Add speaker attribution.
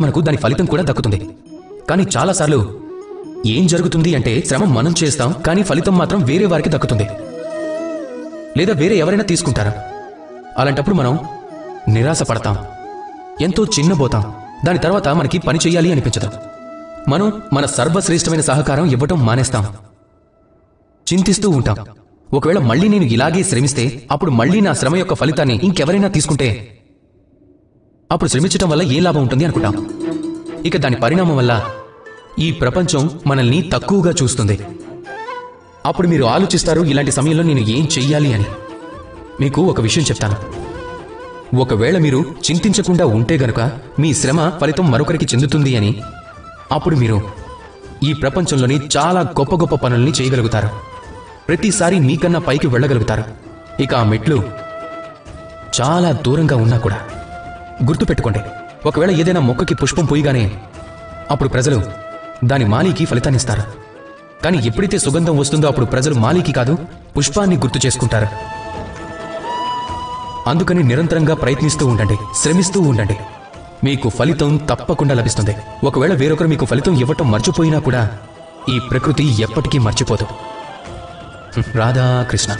Speaker 1: మనకు దాని ఫలితం కూడా దక్కుతుంది. కానీ చాలాసార్లు ఏం జరుగుతుంది అంటే శ్రమ మనం చేస్తాం, కానీ ఫలితం మాత్రం వేరే వారికి దక్కుతుంది, లేదా వేరే ఎవరైనా తీసుకుంటారా. అలాంటప్పుడు మనం నిరాశ పడతాం, ఎంతో చిన్నబోతాం. దాని తర్వాత మనకి పని చెయ్యాలి అనిపించదు. మనం మన సర్వశ్రేష్టమైన సహకారం ఇవ్వటం మానేస్తాం, చింతిస్తూ ఉంటాం. ఒకవేళ మళ్ళీ నేను ఇలాగే శ్రమిస్తే అప్పుడు మళ్ళీ నా శ్రమ యొక్క ఫలితాన్ని ఇంకెవరైనా తీసుకుంటే అప్పుడు శ్రమించటం వల్ల ఏ లాభం ఉంటుంది అనుకుంటాం. ఇక దాని పరిణామం వల్ల ఈ ప్రపంచం మనల్ని తక్కువగా చూస్తుంది. అప్పుడు మీరు ఆలోచిస్తారు, ఇలాంటి సమయంలో నేను ఏం చెయ్యాలి అని. మీకు ఒక విషయం చెప్తాను. ఒకవేళ మీరు చింతించకుండా ఉంటే గనుక మీ శ్రమ ఫలితం మరొకరికి చెందుతుంది అని, అప్పుడు మీరు ఈ ప్రపంచంలోని చాలా గొప్ప గొప్ప పనుల్ని చేయగలుగుతారు. ప్రతిసారి మీకన్నా పైకి వెళ్ళగలుగుతారు. ఇక ఆ మెట్లు చాలా దూరంగా ఉన్నా కూడా గుర్తుపెట్టుకోండి, ఒకవేళ ఏదైనా మొక్కకి పుష్పం పూయగానే అప్పుడు ప్రజలు దాని మాలీకి ఫలితాన్నిస్తారు. కానీ ఎప్పుడైతే సుగంధం వస్తుందో అప్పుడు ప్రజలు మాలీకి కాదు, పుష్పాన్ని గుర్తు చేసుకుంటారు. అందుకని నిరంతరంగా ప్రయత్నిస్తూ ఉండండి, శ్రమిస్తూ ఉండండి. మీకు ఫలితం తప్పకుండా లభిస్తుంది. ఒకవేళ వేరొకరు మీకు ఫలితం ఇవ్వటం మర్చిపోయినా కూడా ఈ ప్రకృతి ఎప్పటికీ మర్చిపోదు. రాధాకృష్ణ.